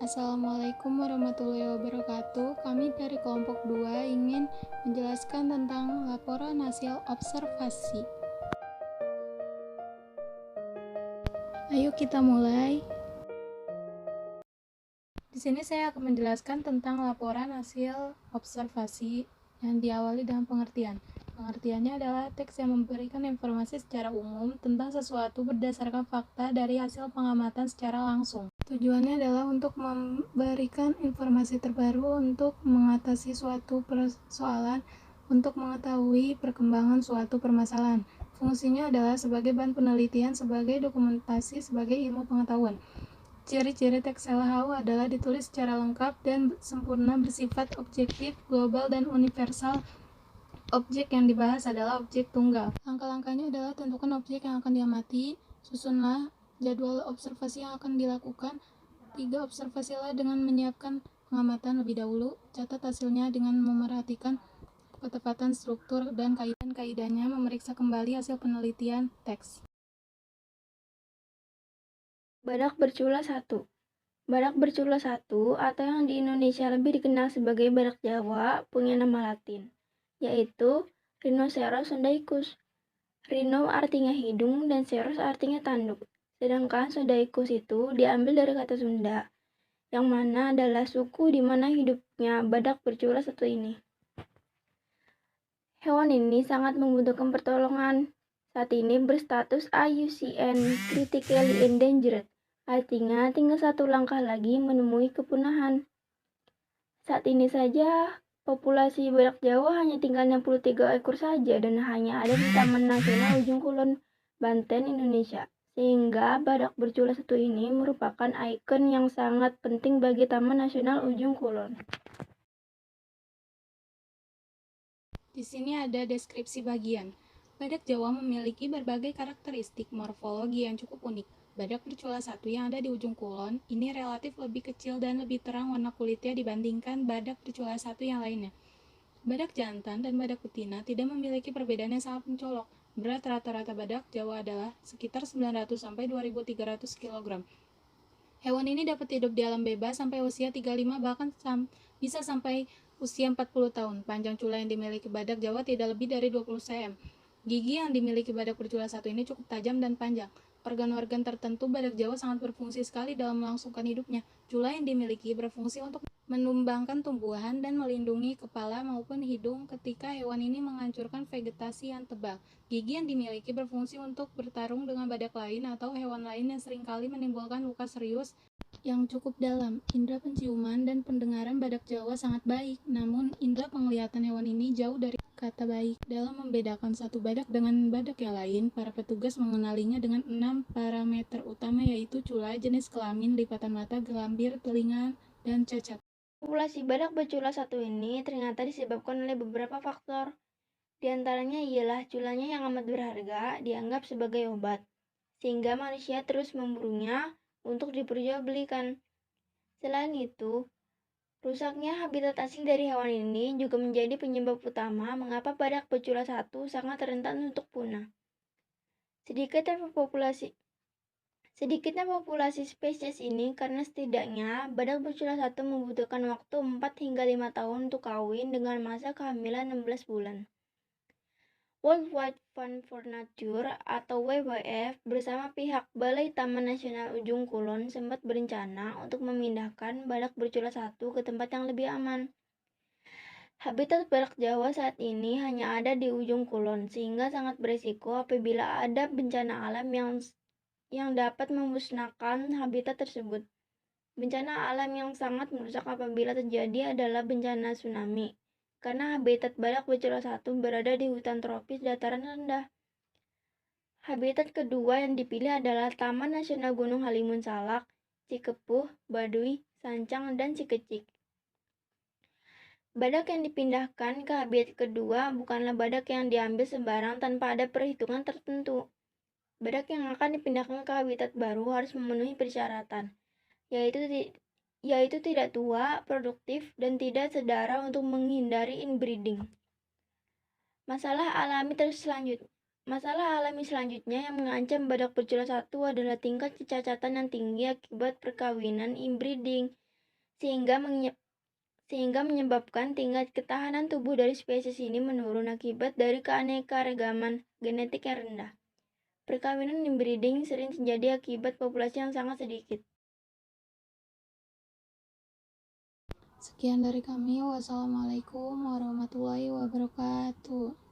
Assalamualaikum warahmatullahi wabarakatuh. Kami dari kelompok 2 ingin menjelaskan tentang laporan hasil observasi. Ayo kita mulai. Di sini saya akan menjelaskan tentang laporan hasil observasi yang diawali dengan pengertian. Pengertiannya adalah teks yang memberikan informasi secara umum tentang sesuatu berdasarkan fakta dari hasil pengamatan secara langsung. Tujuannya adalah untuk memberikan informasi terbaru untuk mengatasi suatu persoalan, untuk mengetahui perkembangan suatu permasalahan. Fungsinya adalah sebagai bahan penelitian, sebagai dokumentasi, sebagai ilmu pengetahuan. Ciri-ciri teks LHU adalah ditulis secara lengkap dan sempurna, bersifat objektif, global, dan universal. Objek yang dibahas adalah objek tunggal. Langkah-langkahnya adalah tentukan objek yang akan diamati, susunlah jadwal observasi yang akan dilakukan. 3. Observasilah dengan menyiapkan pengamatan lebih dahulu. Catat hasilnya dengan memerhatikan ketepatan struktur dan kaidahnya. Memeriksa kembali hasil penelitian teks. Badak bercula 1. Badak bercula 1 atau yang di Indonesia lebih dikenal sebagai badak Jawa punya nama latin, yaitu Rhinoceros sondaicus. Rhino artinya hidung dan ceros artinya tanduk. Sedangkan sondaicus itu diambil dari kata Sunda, yang mana adalah suku di mana hidupnya badak bercula 1 ini. Hewan ini sangat membutuhkan pertolongan. Saat ini berstatus IUCN Critically Endangered. Artinya tinggal 1 langkah lagi menemui kepunahan. Saat ini saja populasi badak Jawa hanya tinggal 63 ekor saja dan hanya ada di Taman Nasional Ujung Kulon, Banten, Indonesia. Sehingga badak bercula 1 ini merupakan ikon yang sangat penting bagi Taman Nasional Ujung Kulon. Di sini ada deskripsi bagian. Badak Jawa memiliki berbagai karakteristik morfologi yang cukup unik. Badak bercula 1 yang ada di ujung kulon ini relatif lebih kecil dan lebih terang warna kulitnya dibandingkan badak bercula 1 yang lainnya. Badak jantan dan badak betina tidak memiliki perbedaan yang sangat mencolok. Berat rata-rata badak Jawa adalah sekitar 900-2300 kg. Hewan ini dapat hidup di alam bebas sampai usia 35 bahkan bisa sampai usia 40 tahun. Panjang cula yang dimiliki badak Jawa tidak lebih dari 20 cm. Gigi yang dimiliki badak bercula 1 ini cukup tajam dan panjang. Organ-organ tertentu badak Jawa sangat berfungsi sekali dalam melangsungkan hidupnya. Cula yang dimiliki berfungsi untuk menumbangkan tumbuhan dan melindungi kepala maupun hidung ketika hewan ini menghancurkan vegetasi yang tebal. Gigi yang dimiliki berfungsi untuk bertarung dengan badak lain atau hewan lain yang seringkali menimbulkan luka serius yang cukup dalam. Indera penciuman dan pendengaran badak Jawa sangat baik, namun indera penglihatan hewan ini jauh dari kata baik. Dalam membedakan satu badak dengan badak yang lain, para petugas mengenalinya dengan 6 parameter utama, yaitu cula, jenis kelamin, lipatan mata, gelambir, telinga, dan cacat. Populasi badak bercula 1 ini ternyata disebabkan oleh beberapa faktor. Di antaranya ialah culanya yang amat berharga dianggap sebagai obat, sehingga manusia terus memburunya untuk diperjualbelikan. Selain itu, rusaknya habitat asli dari hewan ini juga menjadi penyebab utama mengapa badak bercula 1 sangat rentan untuk punah. Sedikitnya populasi spesies ini karena setidaknya badak bercula 1 membutuhkan waktu 4 hingga 5 tahun untuk kawin dengan masa kehamilan 16 bulan. World Wide Fund for Nature atau WWF bersama pihak Balai Taman Nasional Ujung Kulon sempat berencana untuk memindahkan badak bercula 1 ke tempat yang lebih aman. Habitat badak Jawa saat ini hanya ada di ujung kulon, sehingga sangat berisiko apabila ada bencana alam yang dapat memusnahkan habitat tersebut. Bencana alam yang sangat merusak apabila terjadi adalah bencana tsunami, karena habitat badak bercula 1 berada di hutan tropis dataran rendah. Habitat kedua yang dipilih adalah Taman Nasional Gunung Halimun Salak, Cikepuh, Baduy, Sancang, dan Cikecik. Badak yang dipindahkan ke habitat kedua bukanlah badak yang diambil sembarang tanpa ada perhitungan tertentu. Badak yang akan dipindahkan ke habitat baru harus memenuhi persyaratan, yaitu tidak tua, produktif, dan tidak sedara untuk menghindari inbreeding. Masalah alami selanjutnya yang mengancam badak bercula 1 adalah tingkat kecacatan yang tinggi akibat perkawinan inbreeding. sehingga menyebabkan tingkat ketahanan tubuh dari spesies ini menurun akibat dari keanekaragaman genetik yang rendah. Perkawinan inbreeding sering terjadi akibat populasi yang sangat sedikit. Sekian dari kami. Wassalamualaikum warahmatullahi wabarakatuh.